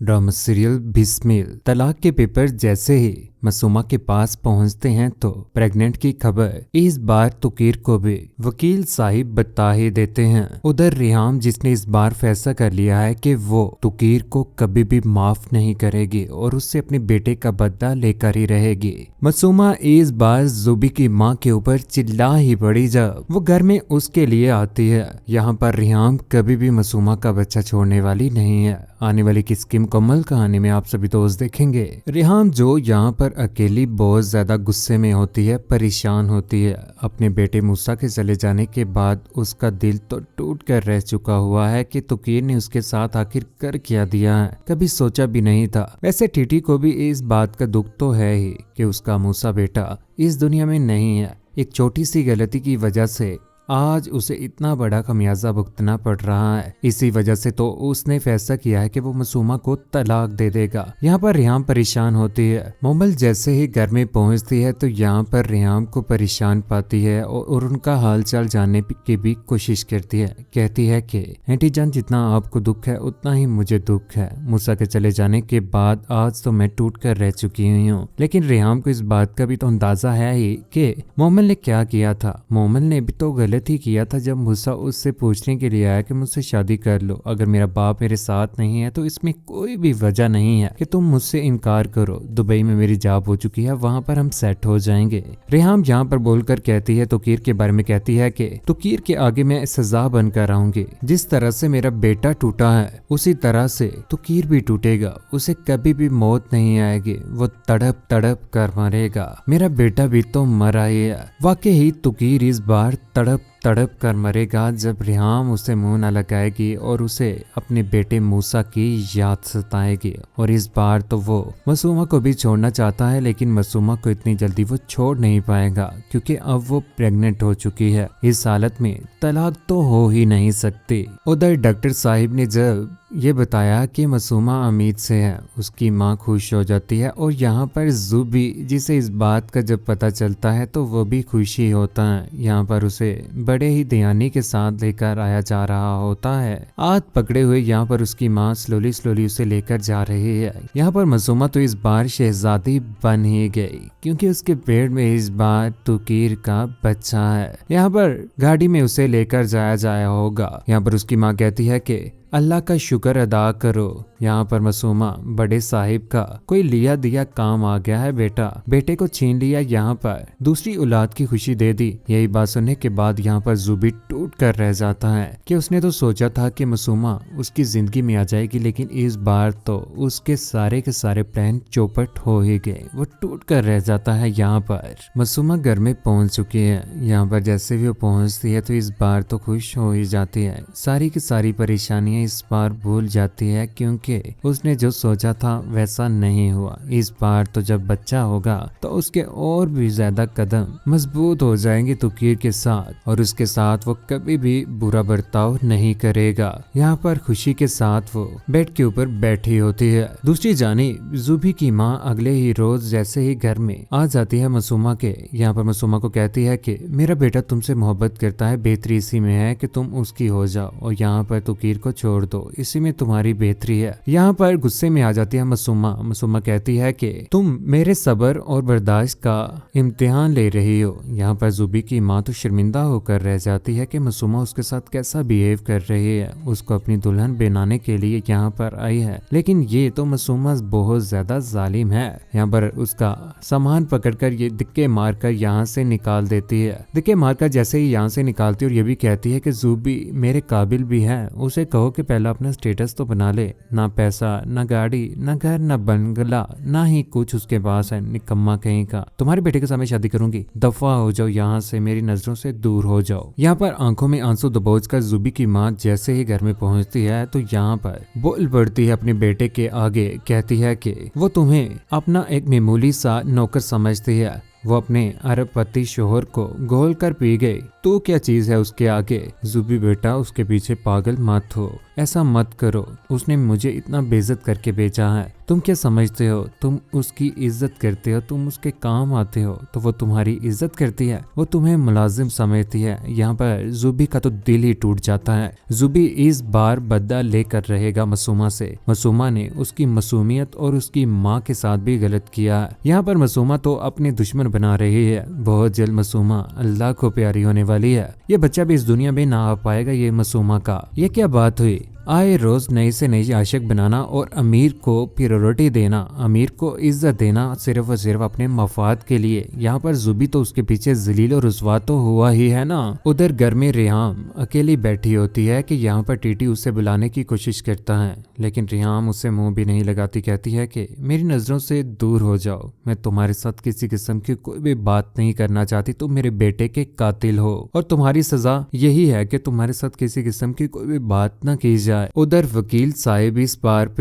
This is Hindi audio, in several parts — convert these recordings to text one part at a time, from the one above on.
ड्रामा सीरियल बिस्मिल तलाक के पेपर जैसे ही मासूमा के पास पहुंचते हैं तो प्रेग्नेंट की खबर इस बार तुकीर को भी वकील साहिब बता ही देते हैं। उधर रिहाम जिसने इस बार फैसला कर लिया है कि वो तुकीर को कभी भी माफ नहीं करेगी और उससे अपने बेटे का बदला लेकर ही रहेगी। मासूमा इस बार जुबी की माँ के ऊपर चिल्ला ही पड़ी जब वो घर में उसके लिए आती है। यहाँ पर रिहाम कभी भी मासूमा का बच्चा छोड़ने वाली नहीं है। आने वाली किसकी मुकम्मल कहानी में आप सभी दोस्त देखेंगे। रिहाम जो यहाँ पर अकेली बहुत ज्यादा गुस्से में होती है, परेशान होती है। अपने बेटे मूसा के चले जाने के बाद उसका दिल तो टूट कर रह चुका हुआ है कि तुकीर ने उसके साथ आखिर कर क्या दिया है, कभी सोचा भी नहीं था। वैसे टीटी को भी इस बात का दुख तो है ही कि उसका मूसा बेटा इस दुनिया में नहीं है। एक छोटी सी गलती की वजह से आज उसे इतना बड़ा खमियाजा भुगतना पड़ रहा है। इसी वजह से तो उसने फैसला किया है कि वो मासूमा को तलाक दे देगा। यहाँ पर रिहाम परेशान होती है। मोमल जैसे ही घर में पहुंचती है तो यहाँ पर रिहाम को परेशान पाती है और उनका हालचाल जानने की भी कोशिश करती है। कहती है कि आंटी जान, जितना आपको दुख है उतना ही मुझे दुख है। मूसा के चले जाने के बाद आज तो मैं टूट कर रह चुकी हुई हूँ। लेकिन रिहाम को इस बात का भी तो अंदाजा है ही कि मोमल ने क्या किया था। मोमल ने भी तो गलत ही किया था जब मूसा उससे पूछने के लिए आया कि मुझसे शादी कर लो। अगर मेरा बाप मेरे साथ नहीं है तो इसमें कोई भी वजह नहीं है कि तुम मुझसे इनकार करो। दुबई में मेरी जॉब हो चुकी है, वहां पर हम सेट हो जाएंगे। रिहाम यहाँ पर बोलकर कहती है तुकीर के बारे में, कहती है कि तुकीर के आगे मैं सजा बनकर आऊंगी। जिस तरह से मेरा बेटा टूटा है उसी तरह से तुकीर भी टूटेगा। उसे कभी भी मौत नहीं आएगी, वो तड़प तड़प कर मरेगा। मेरा बेटा भी तो मरा ही है। वाकई तुकीर इस बार तड़प तड़प कर मरेगा जब रिहाम उसे मुंह न लगाएगी और उसे अपने बेटे मूसा की याद सताएगी। और इस बार तो वो मासूमा को भी छोड़ना चाहता है, लेकिन मासूमा को इतनी जल्दी वो छोड़ नहीं पाएगा क्योंकि अब वो प्रेग्नेंट हो चुकी है। इस हालत में तलाक तो हो ही नहीं सकती। उधर डॉक्टर साहिब ने जब ये बताया कि मासूमा अमीद से है, उसकी माँ खुश हो जाती है। और यहाँ पर जुबी जिसे इस बात का जब पता चलता है तो वो भी खुशी होता है। यहाँ पर उसे बड़े ही ध्यानी के साथ लेकर आया जा रहा होता है। हाथ पकड़े हुए यहाँ पर उसकी माँ स्लोली स्लोली उसे लेकर जा रही है। यहाँ पर मासूमा तो इस बार शहजादी बन ही गई क्योंकि उसके पेट में इस बार तुकीर का बच्चा है। यहाँ पर गाड़ी में उसे लेकर जाया होगा। यहाँ पर उसकी माँ कहती है कि अल्लाह का शुक्र अदा करो, यहाँ पर मासूमा बड़े साहिब का कोई लिया दिया काम आ गया है। बेटे को छीन लिया, यहाँ पर दूसरी औलाद की खुशी दे दी। यही बात सुनने के बाद यहाँ पर जुबी टूट कर रह जाता है कि उसने तो सोचा था कि मासूमा उसकी जिंदगी में आ जाएगी, लेकिन इस बार तो उसके सारे के सारे प्लान चौपट हो ही गए। वो टूट कर रह जाता है। यहाँ पर मासूमा घर में पहुंच चुकी है। यहाँ पर जैसे भी वो पहुंचती है तो इस बार तो खुश हो ही जाती है। सारी की सारी परेशानियां इस बार भूल जाती है क्योंकि उसने जो सोचा था वैसा नहीं हुआ। इस बार तो जब बच्चा होगा तो उसके और भी ज्यादा कदम मजबूत हो जाएंगे तुकीर के साथ, और उसके साथ वो कभी भी बुरा बर्ताव नहीं करेगा। यहाँ पर खुशी के साथ वो बेड के ऊपर बैठी होती है। दूसरी जानिब जुबी की माँ अगले ही रोज जैसे ही घर में आ जाती है मासूमा के। यहाँ पर मासूमा को कहती है कि मेरा बेटा तुमसे मोहब्बत करता है, बेहतरी इसी में है कि तुम उसकी हो जाओ और यहाँ पर तुकीर को छोड़ दो, इसी में तुम्हारी बेहतरी है। यहाँ पर गुस्से में आ जाती है मासूमा कहती है कि तुम मेरे सब्र और बर्दाश्त का इम्तिहान ले रही हो। यहाँ पर जुबी की माँ तो शर्मिंदा होकर रह जाती है कि मासूमा उसके साथ कैसा बिहेव कर रही है। उसको अपनी दुल्हन बनाने के लिए यहाँ पर आई है, लेकिन ये तो मासूमा बहुत ज्यादा जालिम है। यहाँ पर उसका सामान पकड़कर ये दिक्के मारकर यहाँ से निकाल देती है। दिक्के मारकर जैसे ही यहाँ से निकालती है और ये भी कहती है कि जुबी मेरे काबिल भी है, उसे कहो कि पहला अपना स्टेटस तो बना ले। ना पैसा, ना गाड़ी, ना घर, ना बंगला, ना ही कुछ उसके पास है। निकम्मा कहीं का। तुम्हारे बेटे के सामने शादी करूंगी, दफा हो जाओ यहाँ से, मेरी नजरों से दूर हो जाओ। यहाँ पर आंखों में आंसू दबोचकर जुबी की माँ जैसे ही घर में पहुंचती है तो यहाँ पर बोल पड़ती है अपने बेटे के आगे। कहती है कि वो तुम्हें अपना एक मामूली सा नौकर समझती है। वो अपने अरबपति शोहर को घोल कर पी गई, तो क्या चीज है उसके आगे। जुबी बेटा उसके पीछे पागल मत हो, ऐसा मत करो। उसने मुझे इतना बेइज्जत करके बेचा है, तुम क्या समझते हो, तुम उसकी इज्जत करते हो, तुम उसके काम आते हो तो वो तुम्हारी इज्जत करती है, वो तुम्हें मुलाजिम समझती है। यहाँ पर जुबी का तो दिल ही टूट जाता है। जुबी इस बार बदला लेकर रहेगा मासूमा से। मासूमा ने उसकी मासूमियत और उसकी माँ के साथ भी गलत किया है। यहाँ पर मासूमा तो अपने दुश्मन बना रही है। बहुत जल्द मासूमा अल्लाह को प्यारी होने वाली है। ये बच्चा भी इस दुनिया में ना आ पाएगा। ये मासूमा का ये क्या बात हुई, आए रोज नई से नई आशिक बनाना और अमीर को प्रायोरिटी देना, अमीर को इज्जत देना सिर्फ और सिर्फ अपने मफाद के लिए। यहाँ पर जुबी तो उसके पीछे जलील और रुसवा तो हुआ ही है ना। उधर घर में रेहाम अकेली बैठी होती है कि यहाँ पर टीटी उसे बुलाने की कोशिश करता है, लेकिन रेहाम उससे मुंह भी नहीं लगाती। कहती है कि मेरी नजरों से दूर हो जाओ, मैं तुम्हारे साथ किसी किस्म की कोई भी बात नहीं करना चाहती। तुम मेरे बेटे के कातिल हो और तुम्हारी सजा यही है कि तुम्हारे साथ किसी किस्म की कोई भी बात ना की जाए। उधर वकील साहिब इस बार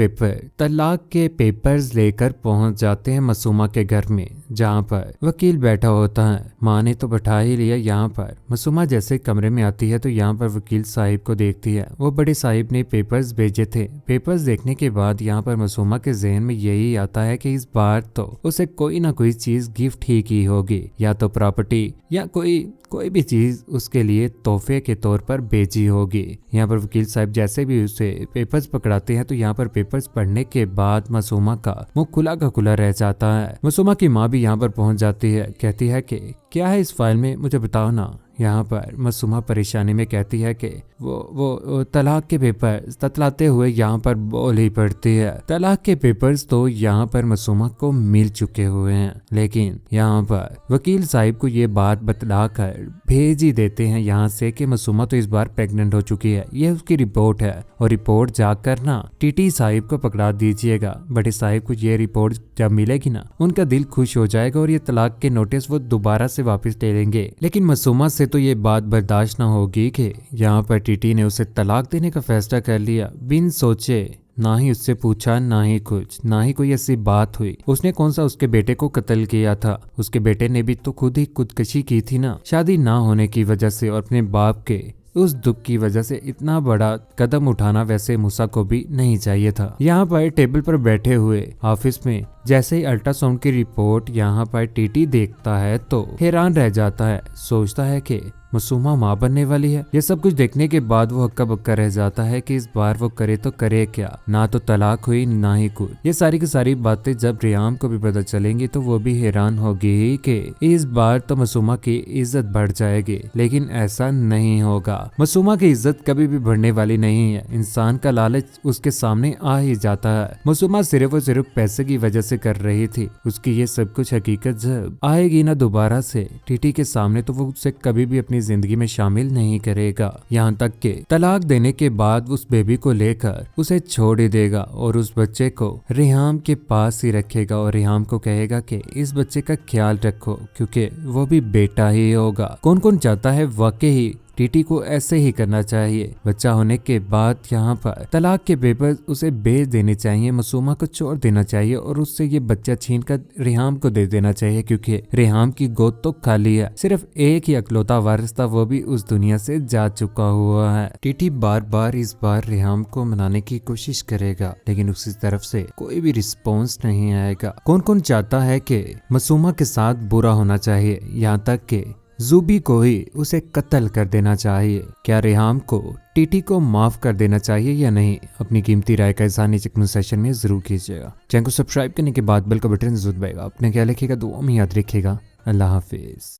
तलाक के पेपर्स लेकर पहुंच जाते हैं मासूमा के घर में, जहां पर वकील बैठा होता है। माँ ने तो बैठा ही लिया। यहाँ पर मासूमा जैसे कमरे में आती है तो यहाँ पर वकील साहिब को देखती है। वो बड़े साहिब ने पेपर्स भेजे थे। पेपर्स देखने के बाद यहाँ पर मासूमा के जहन में यही आता है कि इस बार तो उसे कोई ना कोई चीज गिफ्ट ही की होगी, या तो प्रॉपर्टी या कोई भी चीज उसके लिए तोहफे के तौर पर भेजी होगी। यहाँ पर वकील साहब जैसे भी उसे पेपर्स पकड़ाते हैं तो यहाँ पर पेपर्स पढ़ने के बाद मासूमा का मुंह खुला का खुला रह जाता है। मासूमा की माँ भी यहाँ पर पहुंच जाती है। कहती है कि क्या है इस फाइल में, मुझे बताओ ना। यहाँ पर मासूमा परेशानी में कहती है कि वो तलाक के पेपर्स ततलाते हुए यहाँ पर बोल ही पड़ती है। तलाक के पेपर्स तो यहाँ पर मासूमा को मिल चुके हुए हैं, लेकिन यहाँ पर वकील साहिब को ये बात बतलाकर भेज ही देते हैं यहाँ से कि मासूमा तो इस बार प्रेग्नेंट हो चुकी है। ये उसकी रिपोर्ट है और रिपोर्ट जाकर ना टीटी साहिब को पकड़ा दीजिएगा। बड़े साहिब को ये रिपोर्ट जब मिलेगी ना उनका दिल खुश हो जाएगा और ये तलाक के नोटिस वो दोबारा से वापस ले लेंगे। लेकिन मासूमा से तो ये बात बर्दाश्त ना होगी कि यहाँ पर टीटी ने उसे तलाक देने का फैसला कर लिया बिन सोचे, ना ही उससे पूछा, ना ही कुछ, ना ही कोई ऐसी बात हुई। उसने कौन सा उसके बेटे को कत्ल किया था? उसके बेटे ने भी तो खुद ही खुदकशी की थी ना, शादी ना होने की वजह से और अपने बाप के उस दुख की वजह से। इतना बड़ा कदम उठाना वैसे मूसा को भी नहीं चाहिए था। यहाँ पर टेबल पर बैठे हुए ऑफिस में जैसे ही अल्ट्रासाउंड की रिपोर्ट यहाँ पर टीटी देखता है तो हैरान रह जाता है। सोचता है कि मासूमा माँ बनने वाली है। ये सब कुछ देखने के बाद वो हक्का बक्का रह जाता है कि इस बार वो करे तो करे क्या। ना तो तलाक हुई ना ही कुछ। ये सारी की सारी बातें जब रियाम को भी पता चलेंगी तो वो भी हैरान होगी कि इस बार तो मासूमा की इज्जत बढ़ जाएगी, लेकिन ऐसा नहीं होगा। मासूमा की इज्जत कभी भी बढ़ने वाली नहीं है। इंसान का लालच उसके सामने आ ही जाता है। मासूमा सिर्फ और सिर्फ पैसे की वजह से कर रही थी। उसकी ये सब कुछ हकीकत जब आएगी ना दोबारा से टीटी के सामने तो वो उसे कभी भी अपनी जिंदगी में शामिल नहीं करेगा। यहाँ तक कि तलाक देने के बाद उस बेबी को लेकर उसे छोड़ ही देगा और उस बच्चे को रेहाम के पास ही रखेगा और रेहाम को कहेगा कि इस बच्चे का ख्याल रखो क्योंकि वो भी बेटा ही होगा। कौन कौन चाहता है वाकई टीटी को ऐसे ही करना चाहिए। बच्चा होने के बाद यहाँ पर तलाक के पेपर उसे भेज देने चाहिए, मासूमा को छोड़ देना चाहिए और उससे ये बच्चा छीनकर रेहाम को दे देना चाहिए क्योंकि रेहाम की गोद तो खाली है। सिर्फ एक ही अकलौता वारिस था, वो भी उस दुनिया से जा चुका हुआ है। टीटी बार बार इस बार रेहाम को मनाने की कोशिश करेगा लेकिन उसकी तरफ से कोई भी रिस्पॉन्स नहीं आएगा। कौन कौन चाहता है कि मासूमा के साथ बुरा होना चाहिए, यहाँ तक कि जुबी को ही उसे कत्ल कर देना चाहिए। क्या रेहाम को टीटी को माफ कर देना चाहिए या नहीं? अपनी कीमती राय का इज़हार नीचे कमेंट सेक्शन में जरूर कीजिएगा। चैनल को सब्सक्राइब करने के बाद बेल का बटन जरूर दबाएगा। अपने ख्याल रखिएगा, दुआ में याद रखिएगा। अल्लाह हाफिज।